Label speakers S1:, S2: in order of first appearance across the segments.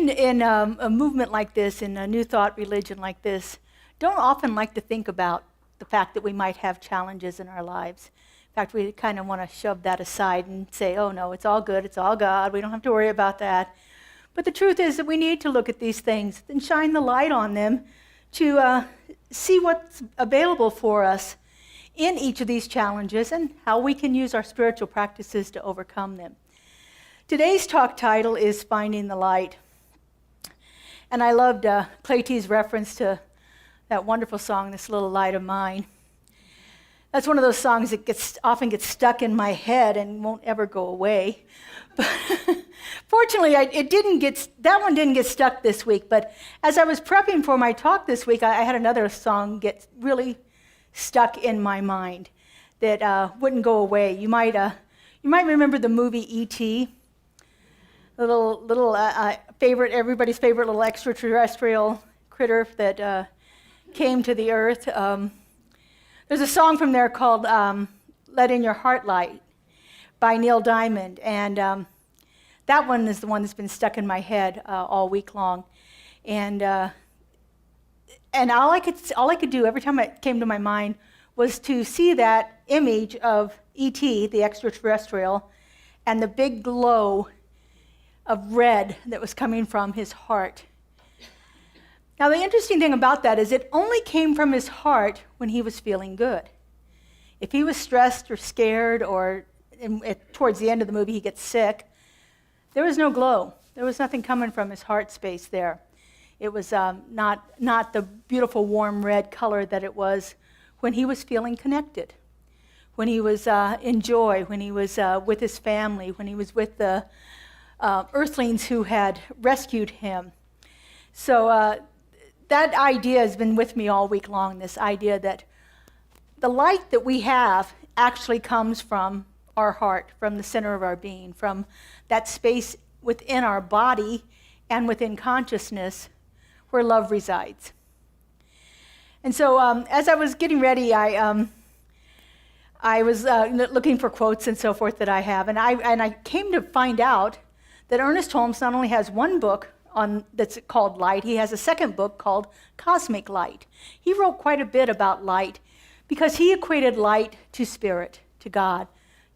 S1: in a movement like this, in a New Thought religion like this, don't often like to think about the fact that we might have challenges in our lives. In fact, we kind of want to shove that aside and say, oh no, it's all good, it's all God, we don't have to worry about that. But the truth is that we need to look at these things and shine the light on them to see what's available for us in each of these challenges and how we can use our spiritual practices to overcome them. Today's talk title is Finding the Light. And I loved Clay T's reference to that wonderful song, This Little Light of Mine. That's one of those songs that often gets stuck in my head and won't ever go away. But fortunately, that one didn't get stuck this week. But as I was prepping for my talk this week, I had another song get really stuck in my mind that wouldn't go away. You might remember the movie E.T., everybody's favorite little extraterrestrial critter that came to the earth. There's a song from there called Let In Your Heart Light by Neil Diamond, and that one is the one that's been stuck in my head all week long. And all I could do every time it came to my mind was to see that image of E.T., the extraterrestrial, and the big glow of red that was coming from his heart. Now, the interesting thing about that is it only came from his heart when he was feeling good. If he was stressed or scared or towards the end of the movie he gets sick, there was no glow. There was nothing coming from his heart space there. It was not the beautiful warm red color that it was when he was feeling connected, when he was in joy, when he was with his family, when he was with the earthlings who had rescued him. So that idea has been with me all week long, this idea that the light that we have actually comes from our heart, from the center of our being, from that space within our body and within consciousness where love resides. And so as I was getting ready, I was looking for quotes and so forth that I have, and I came to find out that Ernest Holmes not only has one book that's called Light, he has a second book called Cosmic Light. He wrote quite a bit about light because he equated light to spirit, to God,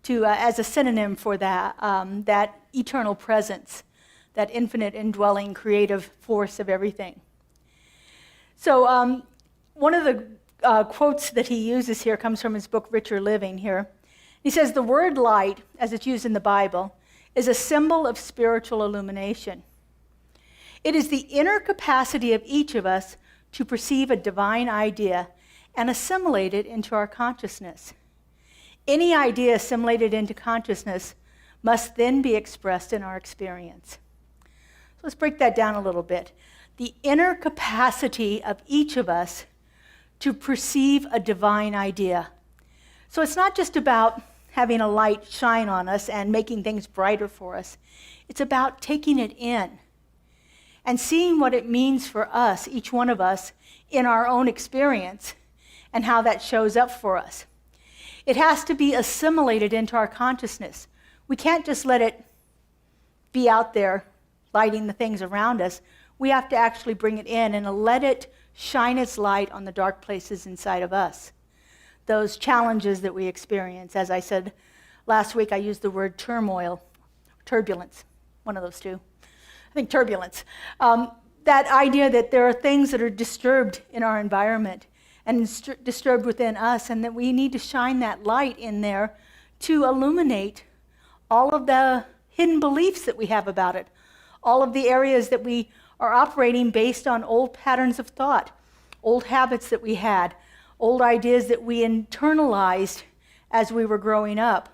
S1: as a synonym for that eternal presence, that infinite indwelling creative force of everything. So one of the quotes that he uses here comes from his book, Richer Living here. He says, the word light, as it's used in the Bible, is a symbol of spiritual illumination. It is the inner capacity of each of us to perceive a divine idea and assimilate it into our consciousness. Any idea assimilated into consciousness must then be expressed in our experience. So let's break that down a little bit. The inner capacity of each of us to perceive a divine idea. So it's not just about having a light shine on us and making things brighter for us. It's about taking it in and seeing what it means for us, each one of us, in our own experience and how that shows up for us. It has to be assimilated into our consciousness. We can't just let it be out there lighting the things around us. We have to actually bring it in and let it shine its light on the dark places inside of us. Those challenges that we experience. As I said last week, I used the word turmoil, turbulence, one of those two. I think turbulence. That idea that there are things that are disturbed in our environment and disturbed within us, and that we need to shine that light in there to illuminate all of the hidden beliefs that we have about it, all of the areas that we are operating based on old patterns of thought, old habits that we had, old ideas that we internalized as we were growing up.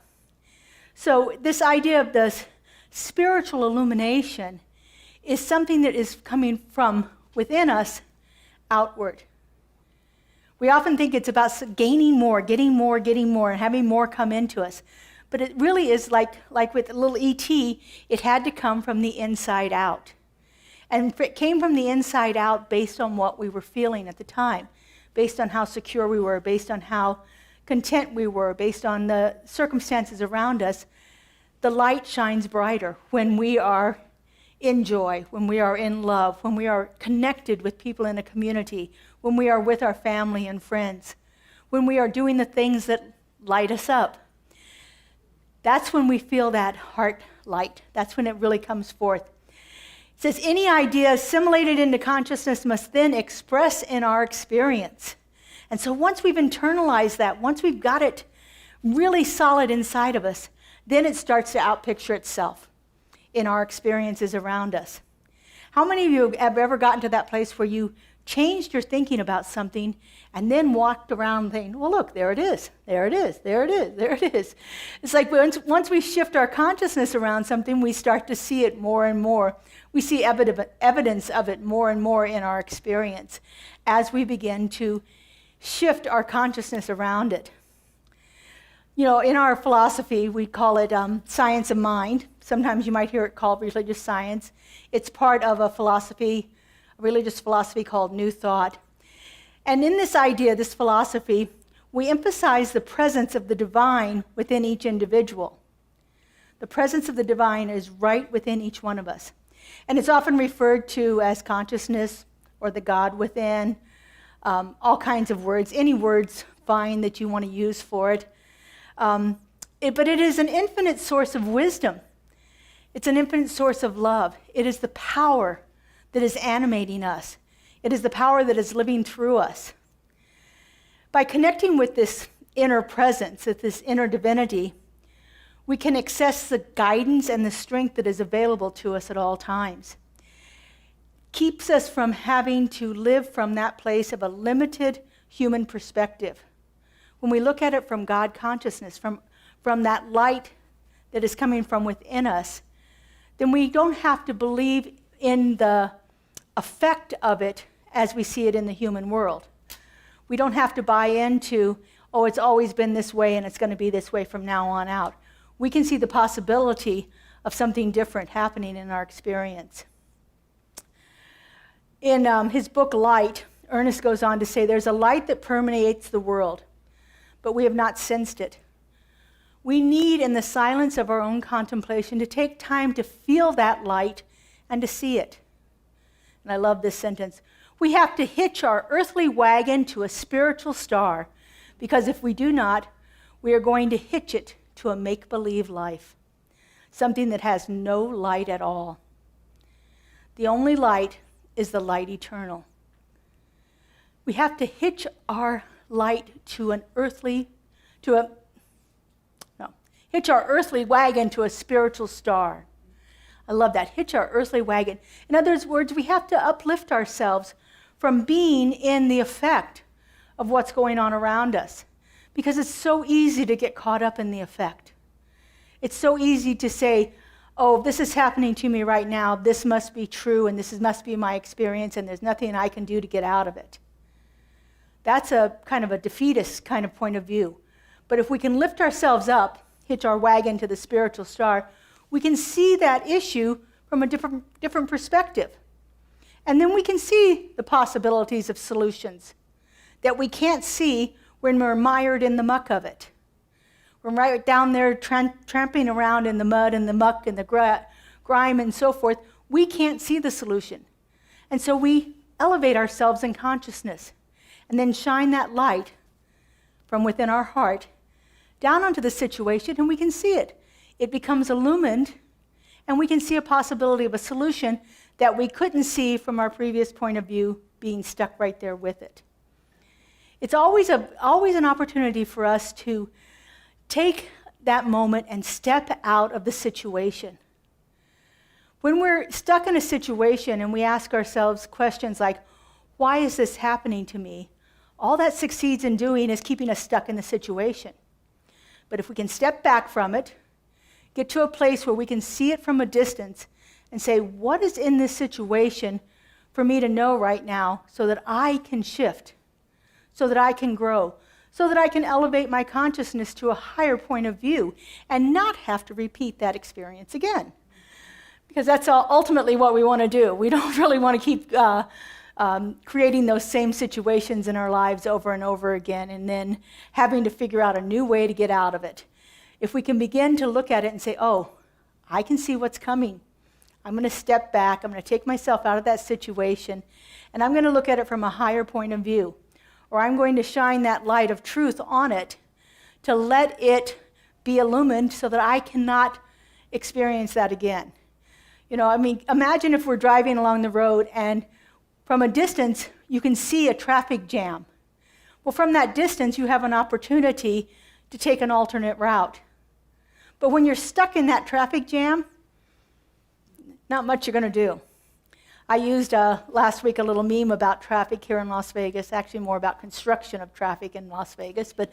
S1: So this idea of this spiritual illumination is something that is coming from within us outward. We often think it's about gaining more, getting more, and having more come into us. But it really is like with little E.T., it had to come from the inside out. And it came from the inside out based on what we were feeling at the time, based on how secure we were, based on how content we were, based on the circumstances around us. The light shines brighter when we are in joy, when we are in love, when we are connected with people in a community, when we are with our family and friends, when we are doing the things that light us up. That's when we feel that heart light. That's when it really comes forth. It says, any idea assimilated into consciousness must then express in our experience. And so once we've internalized that, once we've got it really solid inside of us, then it starts to outpicture itself in our experiences around us. How many of you have ever gotten to that place where you changed your thinking about something and then walked around thinking, well, look, there it is, there it is, there it is, there it is. It's like once we shift our consciousness around something, we start to see it more and more. We see evidence of it more and more in our experience as we begin to shift our consciousness around it. You know, in our philosophy, we call it science of mind. Sometimes you might hear it called religious science. It's part of a philosophy, a religious philosophy called New Thought. And in this idea, this philosophy, we emphasize the presence of the divine within each individual. The presence of the divine is right within each one of us. And it's often referred to as consciousness or the God within, all kinds of words, any words fine that you want to use for it. But it is an infinite source of wisdom. It's an infinite source of love. It is the power that is animating us. It is the power that is living through us. By connecting with this inner presence, with this inner divinity, we can access the guidance and the strength that is available to us at all times. Keeps us from having to live from that place of a limited human perspective. When we look at it from God consciousness, from that light that is coming from within us, then we don't have to believe in the effect of it as we see it in the human world. We don't have to buy into, oh, it's always been this way and it's going to be this way from now on out. We can see the possibility of something different happening in our experience. In his book, Light, Ernest goes on to say, there's a light that permeates the world, but we have not sensed it. We need, in the silence of our own contemplation, to take time to feel that light and to see it. And I love this sentence. We have to hitch our earthly wagon to a spiritual star, because if we do not, we are going to hitch it to a make-believe life, something that has no light at all. The only light is the light eternal. We have to hitch our light to hitch our earthly wagon to a spiritual star. I love that. Hitch our earthly wagon. In other words, we have to uplift ourselves from being in the effect of what's going on around us, because it's so easy to get caught up in the effect. It's so easy to say, oh, this is happening to me right now, this must be true, and must be my experience, and there's nothing I can do to get out of it. That's a kind of a defeatist kind of point of view. But if we can lift ourselves up, hitch our wagon to the spiritual star, we can see that issue from a different perspective. And then we can see the possibilities of solutions that we can't see when we're mired in the muck of it. We're right down there tramping around in the mud and the muck and the grime and so forth. We can't see the solution. And so we elevate ourselves in consciousness and then shine that light from within our heart down onto the situation, and we can see it. It becomes illumined, and we can see a possibility of a solution that we couldn't see from our previous point of view, being stuck right there with it. It's always an opportunity for us to take that moment and step out of the situation. When we're stuck in a situation and we ask ourselves questions like, why is this happening to me? All that succeeds in doing is keeping us stuck in the situation. But if we can step back from it, get to a place where we can see it from a distance and say, what is in this situation for me to know right now so that I can shift, so that I can grow, so that I can elevate my consciousness to a higher point of view and not have to repeat that experience again. Because that's ultimately what we want to do. We don't really want to keep creating those same situations in our lives over and over again and then having to figure out a new way to get out of it. If we can begin to look at it and say, oh, I can see what's coming. I'm going to step back. I'm going to take myself out of that situation, and I'm going to look at it from a higher point of view. Or I'm going to shine that light of truth on it to let it be illumined so that I cannot experience that again. Imagine if we're driving along the road and from a distance you can see a traffic jam. Well, from that distance you have an opportunity to take an alternate route. But when you're stuck in that traffic jam, not much you're going to do. I used last week a little meme about traffic here in Las Vegas, actually more about construction of traffic in Las Vegas, but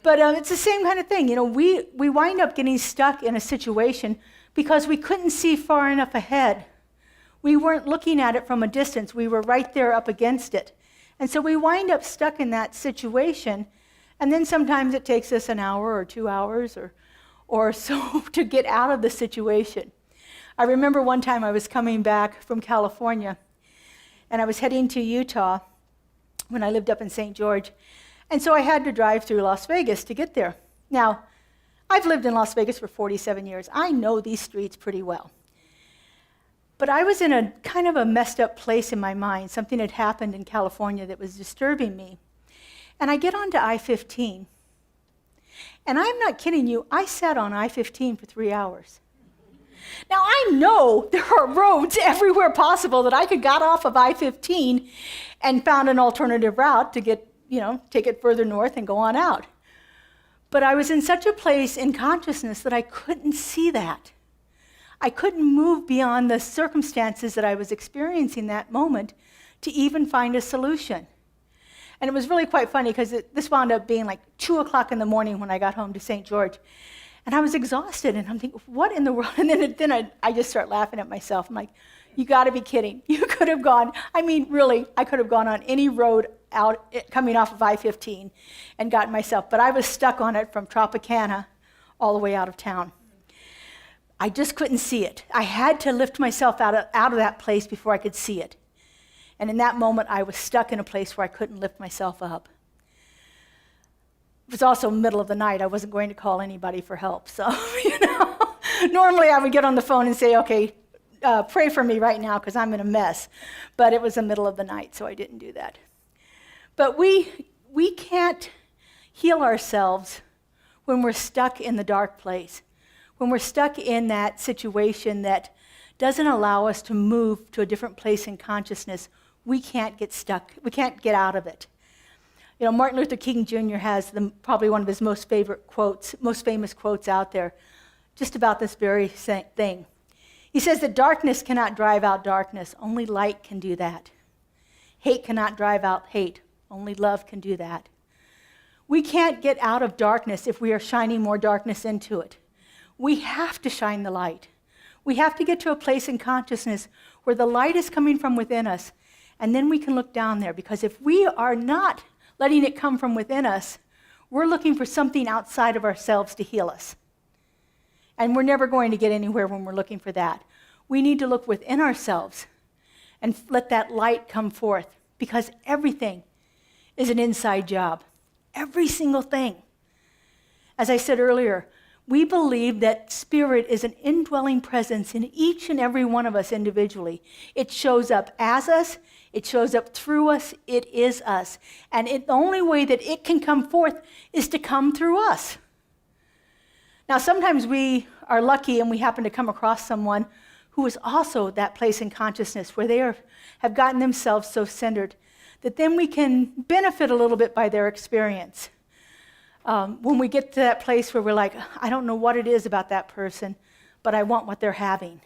S1: it's the same kind of thing. We wind up getting stuck in a situation because we couldn't see far enough ahead. We weren't looking at it from a distance. We were right there up against it. And so we wind up stuck in that situation, and then sometimes it takes us an hour or 2 hours or so to get out of the situation. I remember one time I was coming back from California, and I was heading to Utah when I lived up in St. George, and so I had to drive through Las Vegas to get there. Now, I've lived in Las Vegas for 47 years. I know these streets pretty well. But I was in a kind of a messed up place in my mind. Something had happened in California that was disturbing me. And I get onto I-15. And I'm not kidding you, I sat on I-15 for 3 hours. Now, I know there are roads everywhere possible that I could got off of I-15 and found an alternative route to get, take it further north and go on out. But I was in such a place in consciousness that I couldn't see that. I couldn't move beyond the circumstances that I was experiencing that moment to even find a solution. And it was really quite funny because this wound up being like 2 o'clock in the morning when I got home to St. George. And I was exhausted, and I'm thinking, what in the world? And then I just start laughing at myself. I'm like, you got to be kidding. You could have gone, really, I could have gone on any road out coming off of I-15 and gotten myself. But I was stuck on it from Tropicana all the way out of town. I just couldn't see it. I had to lift myself out of that place before I could see it. And in that moment, I was stuck in a place where I couldn't lift myself up. It was also middle of the night. I wasn't going to call anybody for help. So, normally I would get on the phone and say, okay, pray for me right now because I'm in a mess. But it was the middle of the night, so I didn't do that. But we can't heal ourselves when we're stuck in the dark place, when we're stuck in that situation that doesn't allow us to move to a different place in consciousness. We can't get stuck. We can't get out of it. Martin Luther King Jr. has probably one of his most famous quotes out there, just about this very thing. He says that darkness cannot drive out darkness. Only light can do that. Hate cannot drive out hate. Only love can do that. We can't get out of darkness if we are shining more darkness into it. We have to shine the light. We have to get to a place in consciousness where the light is coming from within us, and then we can look down there, because if we are not letting it come from within us, we're looking for something outside of ourselves to heal us. And we're never going to get anywhere when we're looking for that. We need to look within ourselves and let that light come forth, because everything is an inside job. Every single thing. As I said earlier, we believe that spirit is an indwelling presence in each and every one of us individually. It shows up as us. It shows up through us. It is us. And the only way that it can come forth is to come through us. Now, sometimes we are lucky and we happen to come across someone who is also that place in consciousness where they have gotten themselves so centered that then we can benefit a little bit by their experience. When we get to that place where we're like, I don't know what it is about that person, but I want what they're having.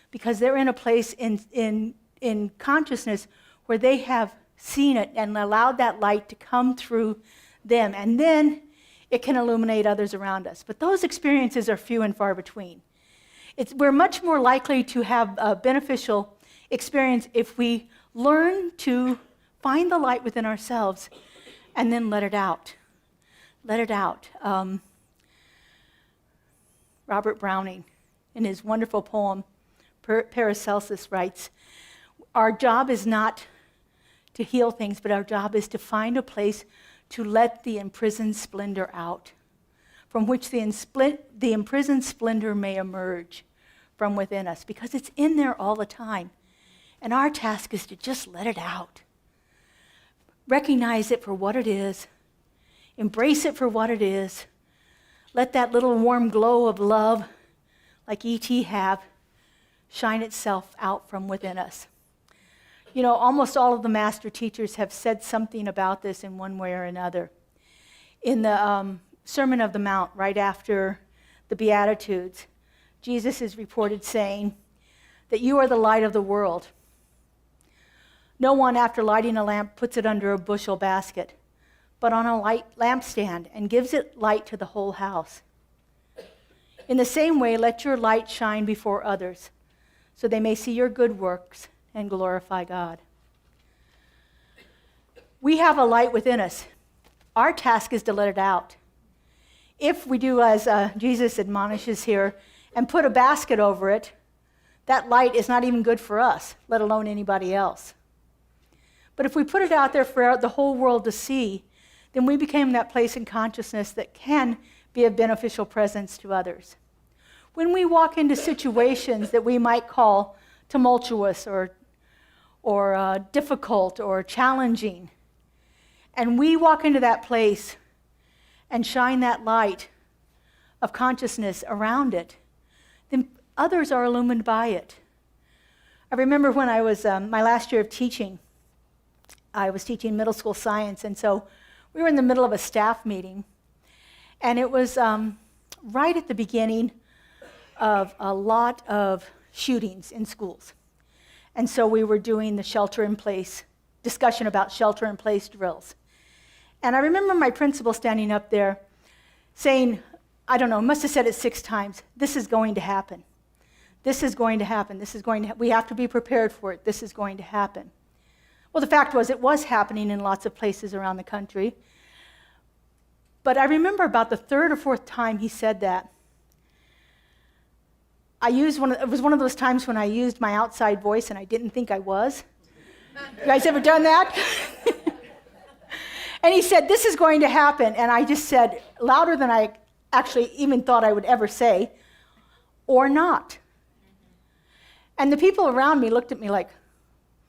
S1: Because they're in a place in consciousness where they have seen it and allowed that light to come through them. And then it can illuminate others around us. But those experiences are few and far between. We're much more likely to have a beneficial experience if we learn to find the light within ourselves and then let it out. Let it out. Robert Browning, in his wonderful poem, Paracelsus, writes, our job is not to heal things, but our job is to find a place to let the imprisoned splendor out, from which the imprisoned splendor may emerge, from within us, because it's in there all the time. And our task is to just let it out. Recognize it for what it is. Embrace it for what it is. Let that little warm glow of love, like E.T. have, shine itself out from within us. You know, almost all of the master teachers have said something about this in one way or another. In the Sermon of the Mount, right after the Beatitudes, Jesus is reported saying that you are the light of the world. No one, after lighting a lamp, puts it under a bushel basket, but on a light lampstand, and gives it light to the whole house. In the same way, let your light shine before others, so they may see your good works and glorify God. We have a light within us. Our task is to let it out. If we do as Jesus admonishes here, and put a basket over it, that light is not even good for us, let alone anybody else. But if we put it out there for the whole world to see, then we become that place in consciousness that can be a beneficial presence to others. When we walk into situations that we might call tumultuous or difficult or challenging, and we walk into that place and shine that light of consciousness around it, then others are illumined by it. I remember when I was my last year of teaching, I was teaching middle school science, and so we were in the middle of a staff meeting, and it was right at the beginning of a lot of shootings in schools. And so we were doing the shelter-in-place, discussion about shelter-in-place drills. And I remember my principal standing up there saying, I don't know, must have said it 6 times, this is going to happen. This is going to happen. This is going to we have to be prepared for it. This is going to happen. Well, the fact was, it was happening in lots of places around the country. But I remember about the 3rd or 4th time he said that, it was one of those times when I used my outside voice and I didn't think I was. You guys ever done that? And he said, this is going to happen. And I just said, louder than I actually even thought I would ever say, or not. And the people around me looked at me like,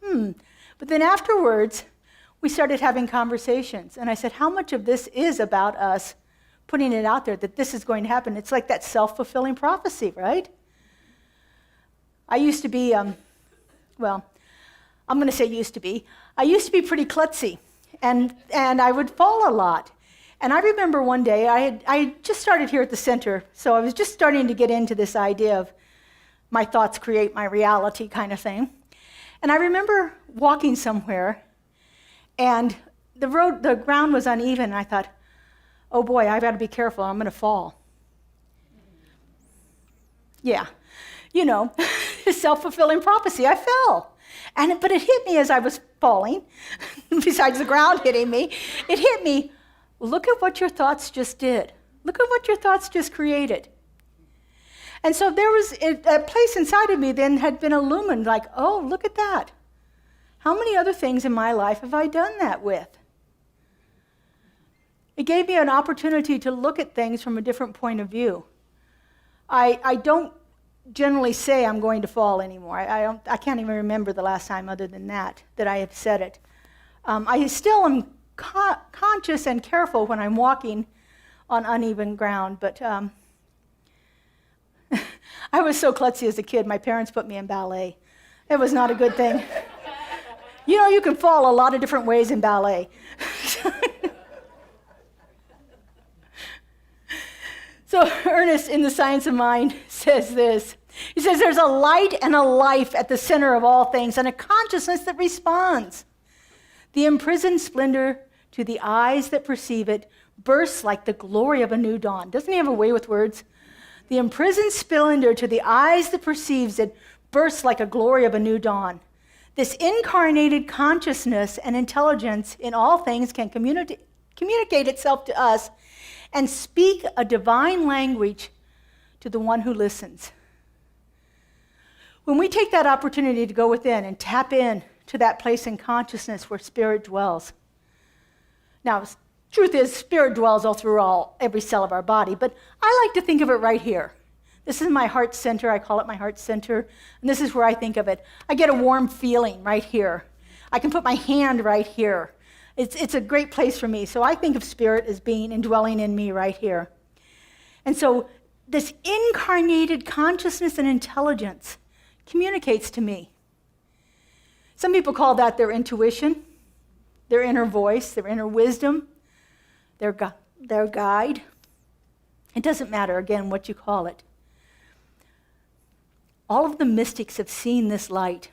S1: But then afterwards, we started having conversations. And I said, how much of this is about us putting it out there that this is going to happen? It's like that self-fulfilling prophecy, right? I used to be, I'm going to say used to be. I used to be pretty klutzy, and I would fall a lot. And I remember one day, I just started here at the center, so I was just starting to get into this idea of my thoughts create my reality kind of thing. And I remember walking somewhere, and the ground was uneven, and I thought, oh boy, I've got to be careful, I'm going to fall. Yeah, you know, self-fulfilling prophecy, I fell. But it hit me as I was falling, besides the ground hitting me, it hit me, look at what your thoughts just did. Look at what your thoughts just created. And so there was a place inside of me then had been illumined, like, oh, look at that. How many other things in my life have I done that with? It gave me an opportunity to look at things from a different point of view. I don't generally say I'm going to fall anymore. I can't even remember the last time other than that I have said it. I still am conscious and careful when I'm walking on uneven ground, but I was so klutzy as a kid, my parents put me in ballet. It was not a good thing. You know, you can fall a lot of different ways in ballet. So Ernest, in The Science of Mind, says this. He says, there's a light and a life at the center of all things, and a consciousness that responds. The imprisoned splendor to the eyes that perceive it bursts like the glory of a new dawn. Doesn't he have a way with words? The imprisoned splendor to the eyes that perceives it bursts like a glory of a new dawn. This incarnated consciousness and intelligence in all things can communicate itself to us and speak a divine language to the one who listens. When we take that opportunity to go within and tap in to that place in consciousness where spirit dwells. Now, truth is, spirit dwells all through every cell of our body, but I like to think of it right here. This is my heart center. I call it my heart center. And this is where I think of it. I get a warm feeling right here. I can put my hand right here. It's a great place for me. So I think of spirit as being indwelling in me right here. And so this incarnated consciousness and intelligence communicates to me. Some people call that their intuition, their inner voice, their inner wisdom, their guide. It doesn't matter, again, what you call it. All of the mystics have seen this light,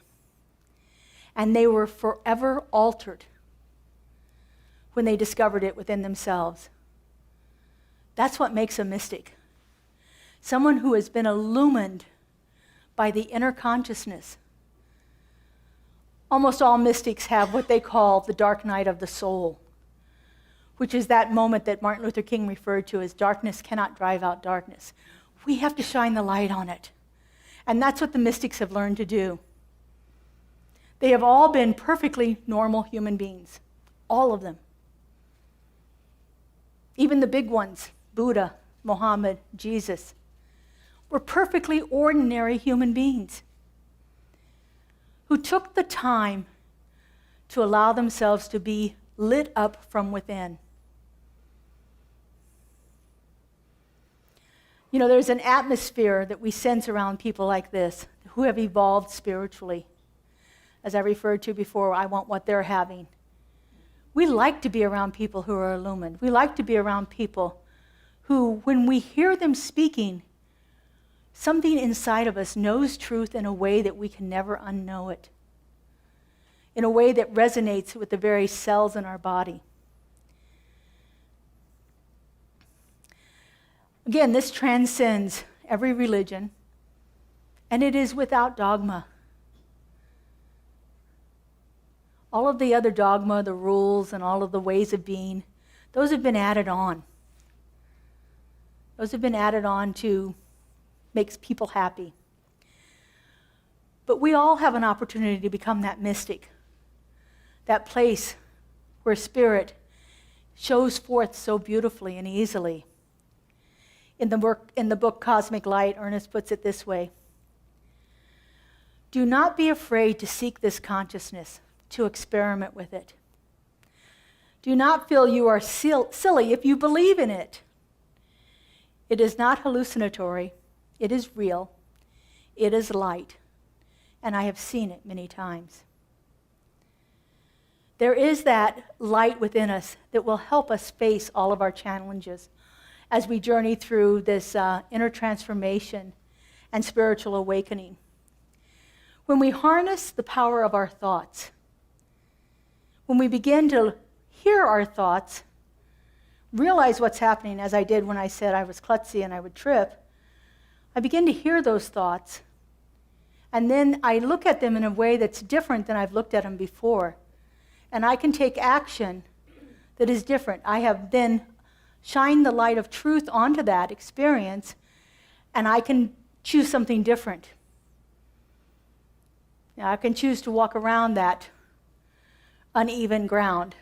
S1: and they were forever altered when they discovered it within themselves. That's what makes a mystic. Someone who has been illumined by the inner consciousness. Almost all mystics have what they call the dark night of the soul, which is that moment that Martin Luther King referred to as darkness cannot drive out darkness. We have to shine the light on it. And that's what the mystics have learned to do. They have all been perfectly normal human beings, all of them. Even the big ones, Buddha, Muhammad, Jesus, were perfectly ordinary human beings who took the time to allow themselves to be lit up from within. You know, there's an atmosphere that we sense around people like this who have evolved spiritually. As I referred to before, I want what they're having. We like to be around people who are illumined. We like to be around people who, when we hear them speaking, something inside of us knows truth in a way that we can never unknow it, in a way that resonates with the very cells in our body. Again, this transcends every religion, and it is without dogma. All of the other dogma, the rules, and all of the ways of being, those have been added on. Those have been added on to make people happy. But we all have an opportunity to become that mystic, that place where spirit shows forth so beautifully and easily. In the book Cosmic Light, Ernest puts it this way: do not be afraid to seek this consciousness, to experiment with it. Do not feel you are silly if you believe in it. It is not hallucinatory. It is real. It is light. And I have seen it many times. There is that light within us that will help us face all of our challenges as we journey through this inner transformation and spiritual awakening. When we harness the power of our thoughts, when we begin to hear our thoughts, realize what's happening, as I did when I said I was klutzy and I would trip, I begin to hear those thoughts, and then I look at them in a way that's different than I've looked at them before. And I can take action that is different. I have then shined the light of truth onto that experience, and I can choose something different. Now, I can choose to walk around that uneven ground,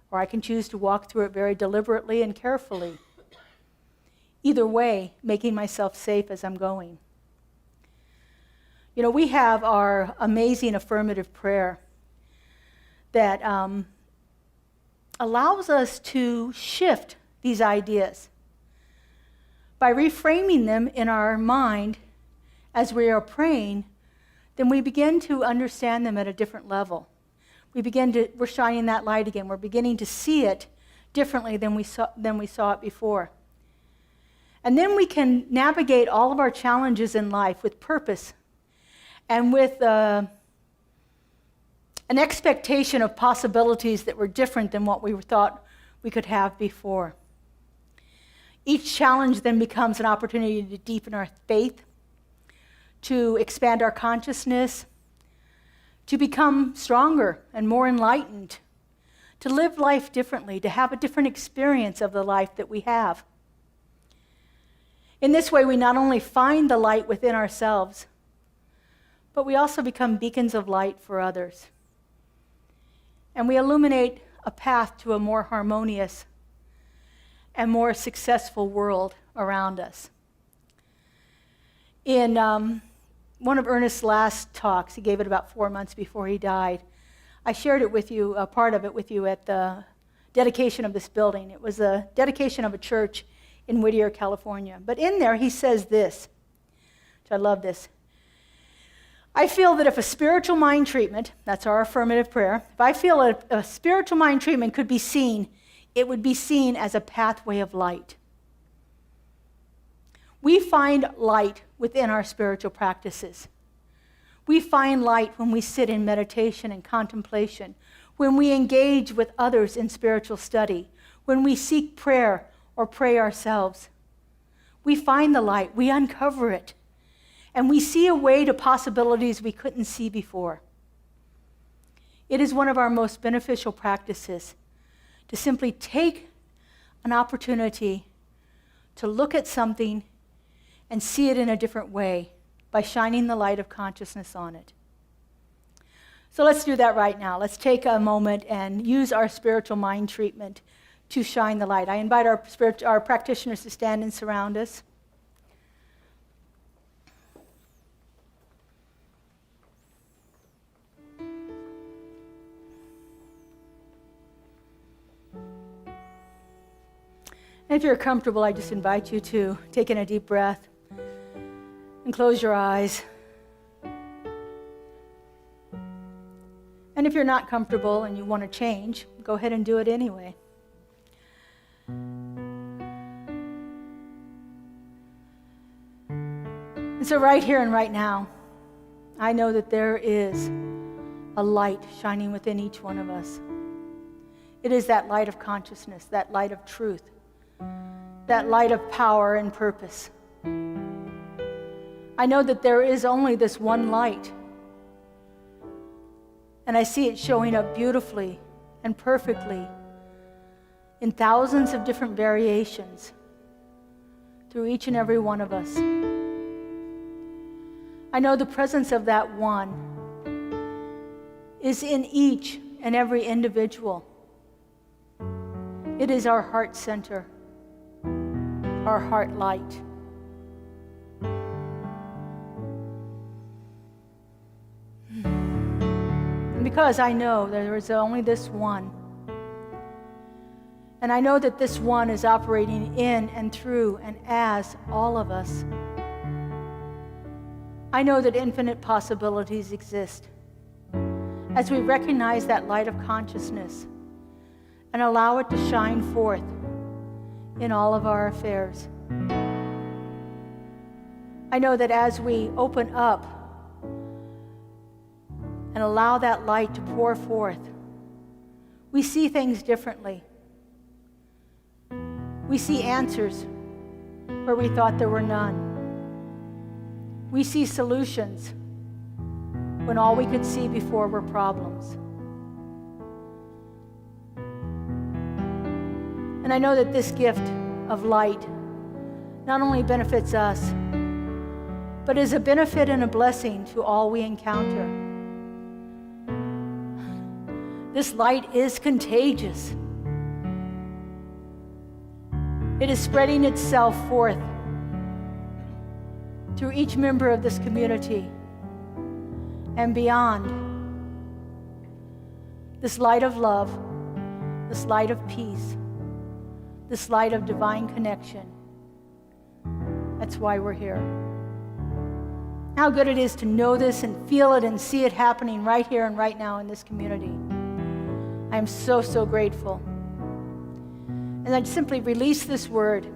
S1: or I can choose to walk through it very deliberately and carefully. Either way, making myself safe as I'm going. You know, we have our amazing affirmative prayer that allows us to shift these ideas. By reframing them in our mind as we are praying, then we begin to understand them at a different level. We're shining that light again. We're beginning to see it differently than we saw it before. And then we can navigate all of our challenges in life with purpose and with an expectation of possibilities that were different than what we thought we could have before. Each challenge then becomes an opportunity to deepen our faith, to expand our consciousness, to become stronger and more enlightened, to live life differently, to have a different experience of the life that we have. In this way, we not only find the light within ourselves, but we also become beacons of light for others. And we illuminate a path to a more harmonious and more successful world around us. In one of Ernest's last talks, he gave it about 4 months before he died, I shared it with you, a part of it with you at the dedication of this building. It was a dedication of a church in Whittier, California. But in there, he says this, which I love this. I feel that if a spiritual mind treatment, that's our affirmative prayer, if I feel a spiritual mind treatment could be seen, it would be seen as a pathway of light. We find light within our spiritual practices. We find light when we sit in meditation and contemplation, when we engage with others in spiritual study, when we seek prayer or pray ourselves. We find the light, we uncover it, and we see a way to possibilities we couldn't see before. It is one of our most beneficial practices to simply take an opportunity to look at something and see it in a different way by shining the light of consciousness on it. So let's do that right now. Let's take a moment and use our spiritual mind treatment to shine the light. I invite our practitioners to stand and surround us. And if you're comfortable, I just invite you to take in a deep breath and close your eyes. And if you're not comfortable and you want to change, go ahead and do it anyway. And so right here and right now, I know that there is a light shining within each one of us. It is that light of consciousness, that light of truth, that light of power and purpose. I know that there is only this one light, and I see it showing up beautifully and perfectly in thousands of different variations through each and every one of us. I know the presence of that one is in each and every individual. It is our heart center, our heart light. And because I know there is only this one, and I know that this one is operating in and through and as all of us, I know that infinite possibilities exist as we recognize that light of consciousness and allow it to shine forth in all of our affairs. I know that as we open up and allow that light to pour forth, we see things differently. We see answers where we thought there were none. We see solutions when all we could see before were problems. And I know that this gift of light not only benefits us, but is a benefit and a blessing to all we encounter. This light is contagious. It is spreading itself forth through each member of this community and beyond. This light of love, this light of peace, this light of divine connection. That's why we're here. How good it is to know this and feel it and see it happening right here and right now in this community. I am so, so grateful. And I simply release this word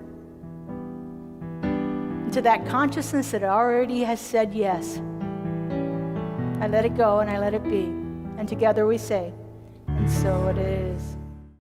S1: into that consciousness that already has said yes. I let it go and I let it be. And together we say, and so it is.